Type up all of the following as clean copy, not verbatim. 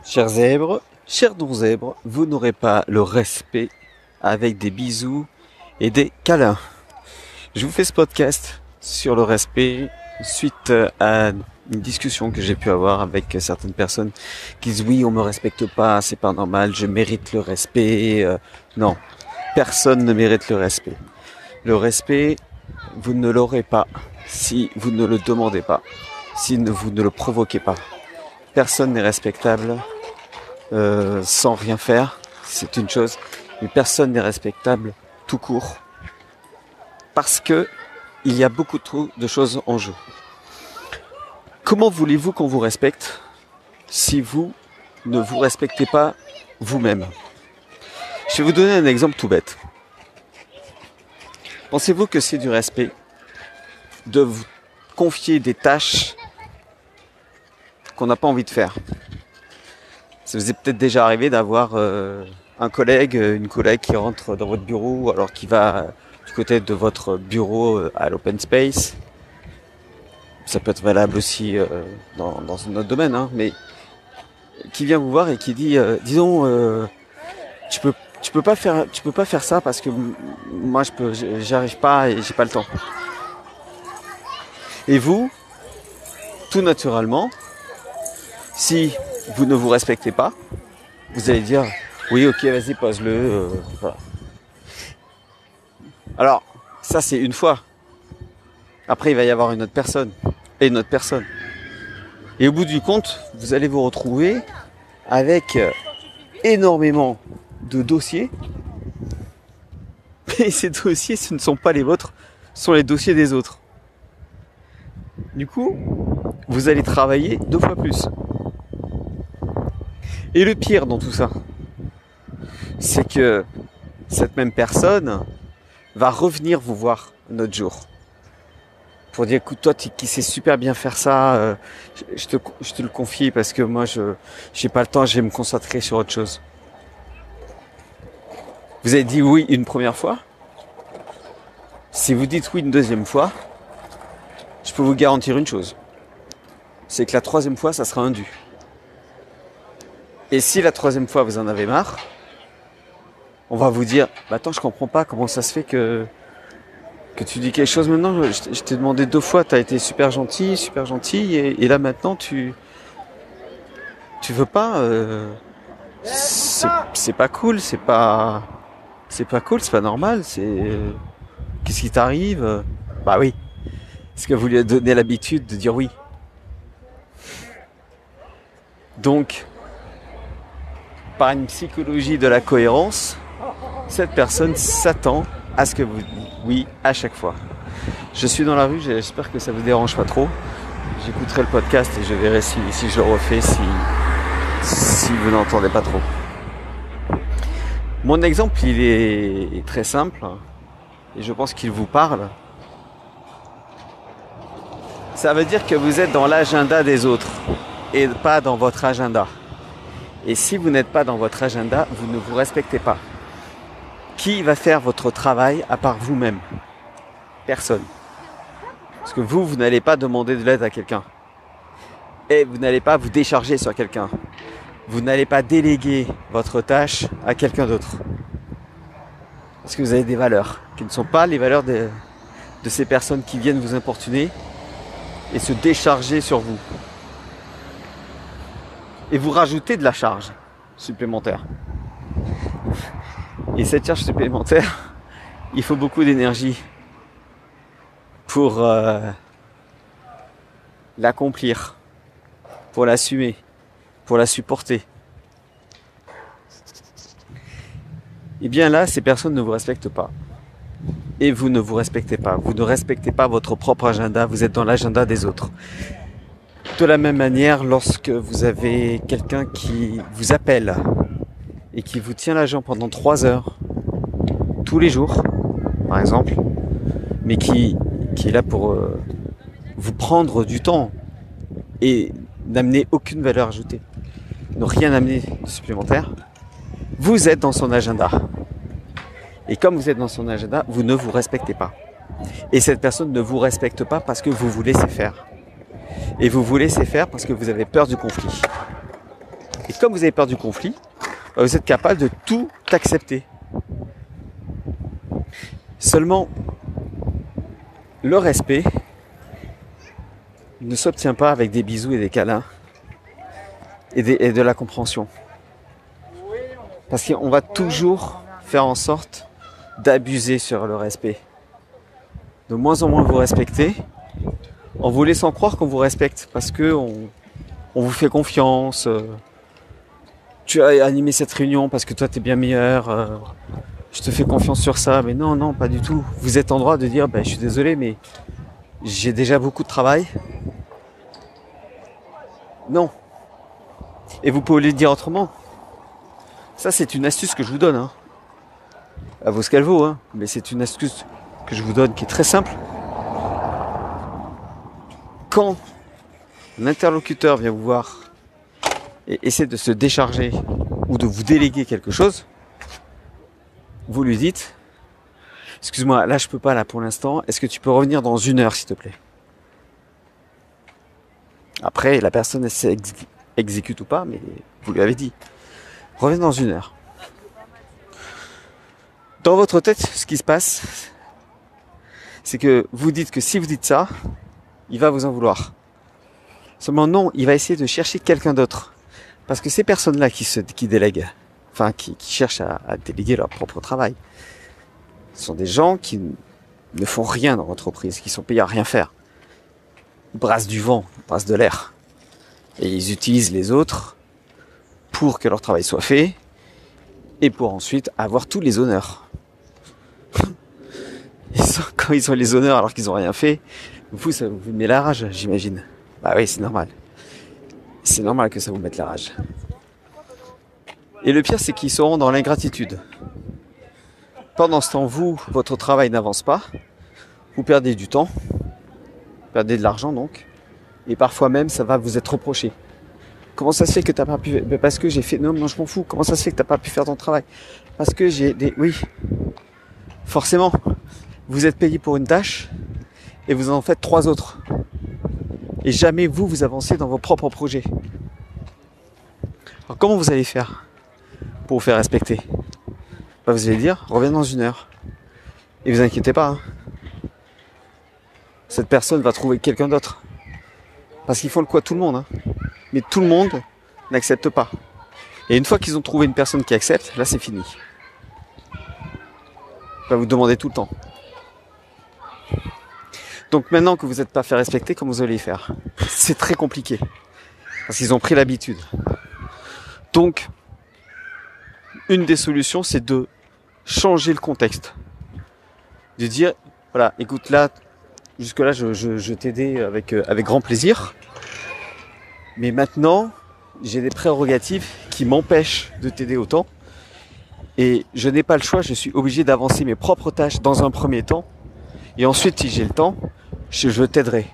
Chers zèbres, chers non-zèbres, vous n'aurez pas le respect avec des bisous et des câlins. Je vous fais ce podcast sur le respect suite à une discussion que j'ai pu avoir avec certaines personnes qui disent oui, on me respecte pas, c'est pas normal, je mérite le respect. Non, personne ne mérite le respect. Le respect, vous ne l'aurez pas si vous ne le demandez pas, si vous ne le provoquez pas. Personne n'est respectable sans rien faire, c'est une chose, mais personne n'est respectable tout court, parce que il y a beaucoup trop de choses en jeu. Comment voulez-vous qu'on vous respecte si vous ne vous respectez pas vous-même? Je vais vous donner un exemple tout bête. Pensez-vous que c'est du respect de vous confier des tâches qu'on n'a pas envie de faire? Ça vous est peut-être déjà arrivé d'avoir un collègue, une collègue qui rentre dans votre bureau alors qu'il va du côté de votre bureau à l'open space. Ça peut être valable aussi dans un autre domaine, hein, mais qui vient vous voir et qui dit disons tu peux pas faire ça parce que moi j'y arrive pas et j'ai pas le temps. Et vous, tout naturellement, si vous ne vous respectez pas, vous allez dire oui, ok, vas-y, pose-le. Voilà. Alors, ça c'est une fois. Après, il va y avoir une autre personne et une autre personne. Et au bout du compte, vous allez vous retrouver avec énormément de dossiers. Et ces dossiers, ce ne sont pas les vôtres, ce sont les dossiers des autres. Du coup, vous allez travailler 2 fois plus. Et le pire dans tout ça, c'est que cette même personne va revenir vous voir un autre jour pour dire écoute, toi qui sais super bien faire ça, je te le confie parce que moi j'ai pas le temps, je vais me concentrer sur autre chose. Vous avez dit oui une première fois. Si vous dites oui une deuxième fois, je peux vous garantir une chose, c'est que la troisième fois ça sera un dû. Et si la troisième fois vous en avez marre, on va vous dire bah attends, je comprends pas comment ça se fait que tu dis quelque chose maintenant, je t'ai demandé 2 fois, t'as été super gentil, et là maintenant tu veux pas, c'est pas cool, c'est pas cool, c'est pas normal, qu'est-ce qui t'arrive? Bah oui, parce que vous lui avez donné l'habitude de dire oui. Donc, par une psychologie de la cohérence, cette personne s'attend à ce que vous dites oui à chaque fois. Je suis dans la rue, j'espère que ça vous dérange pas trop. J'écouterai le podcast et je verrai si je le refais, si vous n'entendez pas trop. Mon exemple, il est très simple et je pense qu'il vous parle. Ça veut dire que vous êtes dans l'agenda des autres et pas dans votre agenda. Et si vous n'êtes pas dans votre agenda, vous ne vous respectez pas. Qui va faire votre travail à part vous-même? Personne. Parce que vous n'allez pas demander de l'aide à quelqu'un. Et vous n'allez pas vous décharger sur quelqu'un. Vous n'allez pas déléguer votre tâche à quelqu'un d'autre. Parce que vous avez des valeurs qui ne sont pas les valeurs de ces personnes qui viennent vous importuner et se décharger sur vous. Et vous rajoutez de la charge supplémentaire. Et cette charge supplémentaire, il faut beaucoup d'énergie pour l'accomplir, pour l'assumer, pour la supporter. Et bien là, ces personnes ne vous respectent pas. Et vous ne vous respectez pas. Vous ne respectez pas votre propre agenda, vous êtes dans l'agenda des autres. De la même manière, lorsque vous avez quelqu'un qui vous appelle et qui vous tient la jambe pendant 3 heures, tous les jours, par exemple, mais qui est là pour vous prendre du temps et n'amener aucune valeur ajoutée, ne rien amener de supplémentaire, vous êtes dans son agenda. Et comme vous êtes dans son agenda, vous ne vous respectez pas. Et cette personne ne vous respecte pas parce que vous vous laissez faire. Et vous vous laissez faire parce que vous avez peur du conflit. Et comme vous avez peur du conflit, vous êtes capable de tout accepter. Seulement, le respect ne s'obtient pas avec des bisous et des câlins et de la compréhension. Parce qu'on va toujours faire en sorte d'abuser sur le respect. De moins en moins vous respectez, en vous laissant croire qu'on vous respecte, parce que on vous fait confiance. Tu as animé cette réunion parce que toi t'es bien meilleur. Je te fais confiance sur ça, mais non, pas du tout. Vous êtes en droit de dire, je suis désolé, mais j'ai déjà beaucoup de travail. Non. Et vous pouvez le dire autrement. Ça, c'est une astuce que je vous donne. Hein. Elle vaut ce qu'elle vaut, hein. Mais c'est une astuce que je vous donne qui est très simple. Quand un interlocuteur vient vous voir et essaie de se décharger ou de vous déléguer quelque chose, vous lui dites « Excuse-moi, là je peux pas là pour l'instant, est-ce que tu peux revenir dans 1 heure s'il te plaît ?» Après, la personne elle exécute ou pas, mais vous lui avez dit « Reviens dans 1 heure ». Dans votre tête, ce qui se passe, c'est que vous dites que si vous dites ça, il va vous en vouloir. Seulement non, il va essayer de chercher quelqu'un d'autre. Parce que ces personnes-là qui délèguent, enfin qui cherchent à déléguer leur propre travail, ce sont des gens qui ne font rien dans l'entreprise, qui sont payés à rien faire. Ils brassent du vent, ils brassent de l'air. Et ils utilisent les autres pour que leur travail soit fait et pour ensuite avoir tous les honneurs. Quand ils ont les honneurs alors qu'ils n'ont rien fait, vous, ça vous met la rage, j'imagine. Bah oui, c'est normal. C'est normal que ça vous mette la rage. Et le pire, c'est qu'ils seront dans l'ingratitude. Pendant ce temps, votre travail n'avance pas. Vous perdez du temps. Vous perdez de l'argent, donc. Et parfois même, ça va vous être reproché. Comment ça se fait que t'as pas pu... Parce que j'ai fait... Non, je m'en fous. Comment ça se fait que t'as pas pu faire ton travail? Parce que j'ai des... Oui. Forcément. Vous êtes payé pour une tâche et vous en faites 3 autres. Et jamais vous avancez dans vos propres projets. Alors comment vous allez faire pour vous faire respecter? Vous allez dire, reviens dans 1 heure. Et vous inquiétez pas. Hein. Cette personne va trouver quelqu'un d'autre. Parce qu'ils font le quoi tout le monde. Hein. Mais tout le monde n'accepte pas. Et une fois qu'ils ont trouvé une personne qui accepte, là c'est fini. Il va vous demander tout le temps. Donc maintenant que vous n'êtes pas fait respecter, comment vous allez faire? C'est très compliqué. Parce qu'ils ont pris l'habitude. Donc, une des solutions, c'est de changer le contexte. De dire, voilà, écoute là, jusque-là, je t'aidais avec grand plaisir. Mais maintenant, j'ai des prérogatives qui m'empêchent de t'aider autant. Et je n'ai pas le choix, je suis obligé d'avancer mes propres tâches dans un premier temps. Et ensuite, si j'ai le temps, je t'aiderai.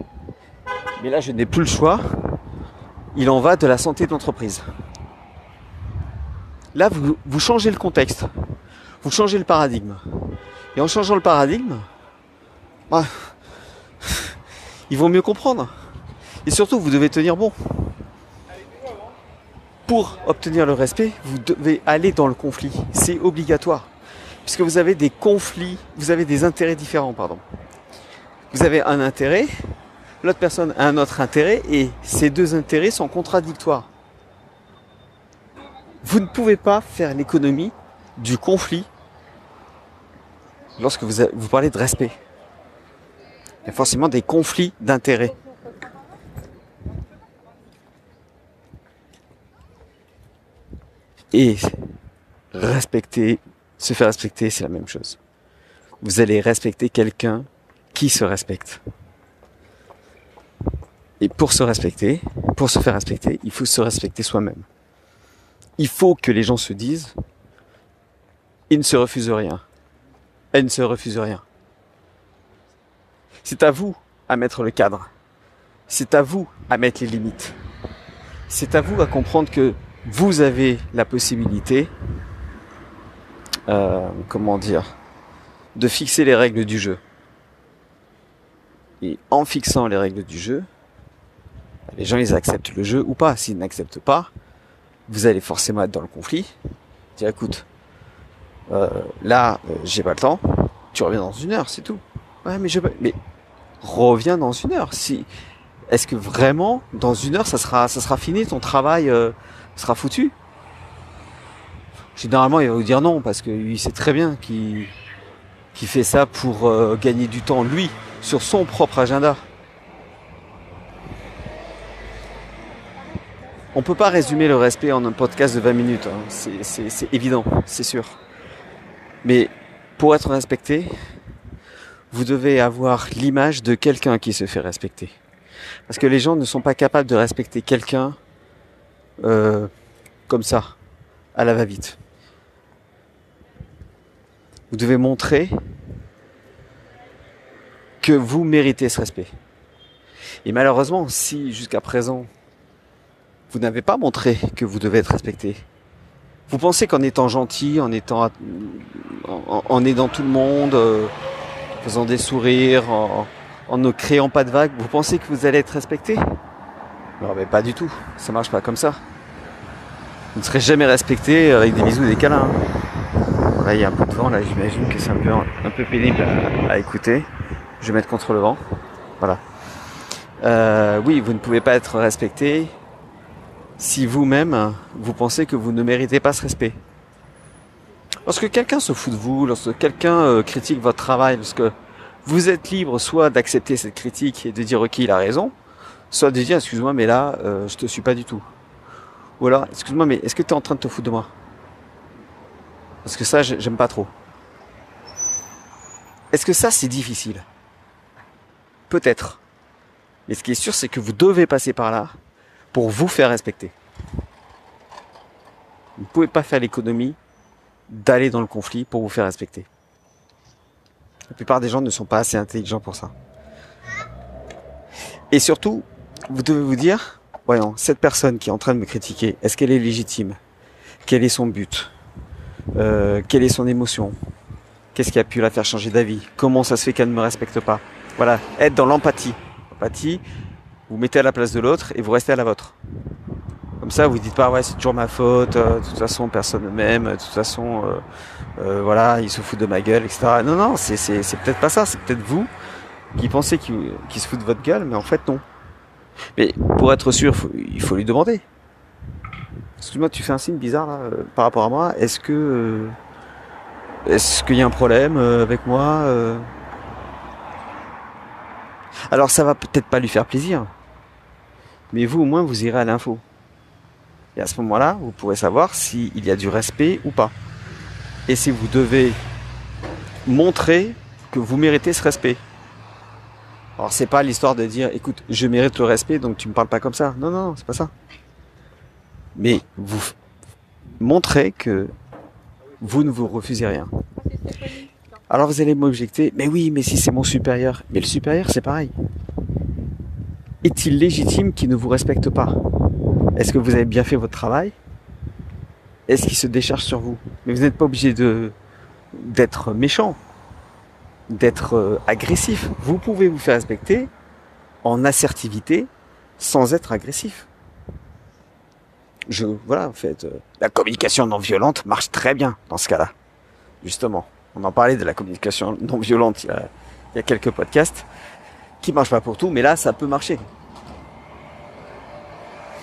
Mais là, je n'ai plus le choix. Il en va de la santé de l'entreprise. Là, vous changez le contexte. Vous changez le paradigme. Et en changeant le paradigme, ils vont mieux comprendre. Et surtout, vous devez tenir bon. Pour obtenir le respect, vous devez aller dans le conflit. C'est obligatoire. Puisque vous avez des conflits, vous avez des intérêts différents, pardon. Vous avez un intérêt, l'autre personne a un autre intérêt, et ces deux intérêts sont contradictoires. Vous ne pouvez pas faire l'économie du conflit lorsque vous parlez de respect. Il y a forcément des conflits d'intérêts. Et respecter, se faire respecter, c'est la même chose. Vous allez respecter quelqu'un qui se respecte. Et pour se respecter, pour se faire respecter, il faut se respecter soi-même. Il faut que les gens se disent, il ne se refuse rien. Elle ne se refuse rien. C'est à vous à mettre le cadre. C'est à vous à mettre les limites. C'est à vous à comprendre que vous avez la possibilité, de fixer les règles du jeu. Et en fixant les règles du jeu, les gens ils acceptent le jeu ou pas. S'ils n'acceptent pas, vous allez forcément être dans le conflit. Dire écoute, là, j'ai pas le temps, tu reviens dans 1 heure, c'est tout. Ouais, mais reviens dans 1 heure. Est-ce que vraiment, dans 1 heure, ça sera fini, ton travail sera foutu? Généralement, il va vous dire non, parce qu'il sait très bien qu'il fait ça pour gagner du temps, lui, sur son propre agenda. On peut pas résumer le respect en un podcast de 20 minutes, hein. C'est évident, c'est sûr. Mais pour être respecté, vous devez avoir l'image de quelqu'un qui se fait respecter. Parce que les gens ne sont pas capables de respecter quelqu'un comme ça, à la va-vite. Vous devez montrer que vous méritez ce respect. Et malheureusement, si jusqu'à présent, vous n'avez pas montré que vous devez être respecté, vous pensez qu'en étant gentil, en aidant tout le monde, en faisant des sourires, en ne créant pas de vagues, vous pensez que vous allez être respecté? Non, mais pas du tout. Ça marche pas comme ça. Vous ne serez jamais respecté avec des bisous et des câlins. Là, il y a un peu de vent. Là, j'imagine que c'est un peu pénible à écouter. Je vais mettre contre le vent. Voilà. Oui, vous ne pouvez pas être respecté si vous-même, vous pensez que vous ne méritez pas ce respect. Lorsque quelqu'un se fout de vous, lorsque quelqu'un critique votre travail, lorsque vous êtes libre soit d'accepter cette critique et de dire ok, il a raison, soit de dire excuse-moi, mais là, je te suis pas du tout. Ou alors, excuse-moi, mais est-ce que tu es en train de te foutre de moi? Parce que ça, j'aime pas trop. Est-ce que ça, c'est difficile? Peut-être. Mais ce qui est sûr, c'est que vous devez passer par là pour vous faire respecter. Vous ne pouvez pas faire l'économie d'aller dans le conflit pour vous faire respecter. La plupart des gens ne sont pas assez intelligents pour ça. Et surtout, vous devez vous dire, voyons, cette personne qui est en train de me critiquer, est-ce qu'elle est légitime? Quel est son but? Quelle est son émotion? Qu'est-ce qui a pu la faire changer d'avis? Comment ça se fait qu'elle ne me respecte pas? Voilà, être dans l'empathie. L'empathie, vous mettez à la place de l'autre et vous restez à la vôtre. Comme ça, vous dites pas ouais c'est toujours ma faute, de toute façon personne ne m'aime, de toute façon voilà il se fout de ma gueule, etc. Non non, c'est peut-être pas ça, c'est peut-être vous qui pensez qu'il se fout de votre gueule, mais en fait non. Mais pour être sûr, il faut lui demander. Excuse-moi, tu fais un signe bizarre là par rapport à moi. Est-ce qu'il y a un problème avec moi Alors ça va peut-être pas lui faire plaisir, mais vous au moins vous irez à l'info. Et à ce moment-là, vous pourrez savoir s'il y a du respect ou pas. Et si vous devez montrer que vous méritez ce respect. Alors c'est pas l'histoire de dire, écoute, je mérite le respect, donc tu me parles pas comme ça. Non, non, c'est pas ça. Mais vous montrez que vous ne vous refusez rien. Alors vous allez m'objecter, mais oui, mais si c'est mon supérieur. Mais le supérieur, c'est pareil. Est-il légitime qu'il ne vous respecte pas? Est-ce que vous avez bien fait votre travail? Est-ce qu'il se décharge sur vous? Mais vous n'êtes pas obligé d'être méchant, d'être agressif. Vous pouvez vous faire respecter en assertivité sans être agressif. Voilà, en fait, la communication non violente marche très bien dans ce cas-là. Justement, on en parlait de la communication non violente il y a quelques podcasts qui marchent pas pour tout, mais là, ça peut marcher.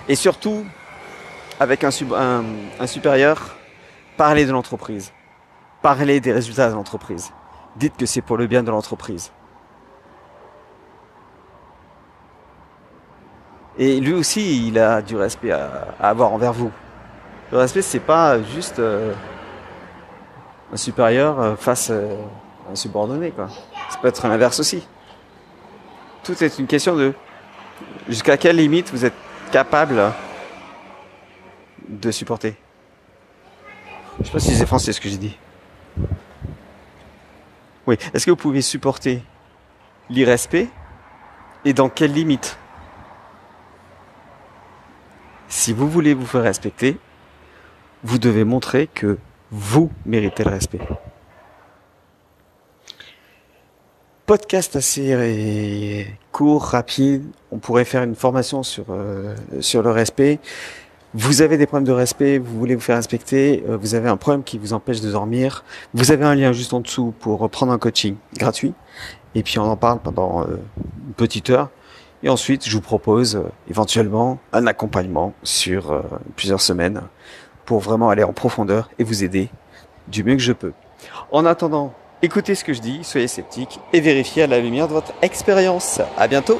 Et surtout, avec un supérieur, parlez de l'entreprise. Parlez des résultats de l'entreprise. Dites que c'est pour le bien de l'entreprise. Et lui aussi, il a du respect à avoir envers vous. Le respect, c'est pas juste un supérieur face à un subordonné, quoi. Ça peut être l'inverse aussi. Tout est une question de jusqu'à quelle limite vous êtes capable de supporter. Je sais pas si c'est français ce que j'ai dit. Oui. Est-ce que vous pouvez supporter l'irrespect et dans quelle limite? Si vous voulez vous faire respecter, vous devez montrer que vous méritez le respect. Podcast assez court, rapide. On pourrait faire une formation sur le respect. Vous avez des problèmes de respect, vous voulez vous faire respecter, vous avez un problème qui vous empêche de dormir, vous avez un lien juste en dessous pour prendre un coaching gratuit. Et puis on en parle pendant une petite heure. Et ensuite, je vous propose éventuellement un accompagnement sur plusieurs semaines pour vraiment aller en profondeur et vous aider du mieux que je peux. En attendant, écoutez ce que je dis, soyez sceptiques et vérifiez à la lumière de votre expérience. À bientôt!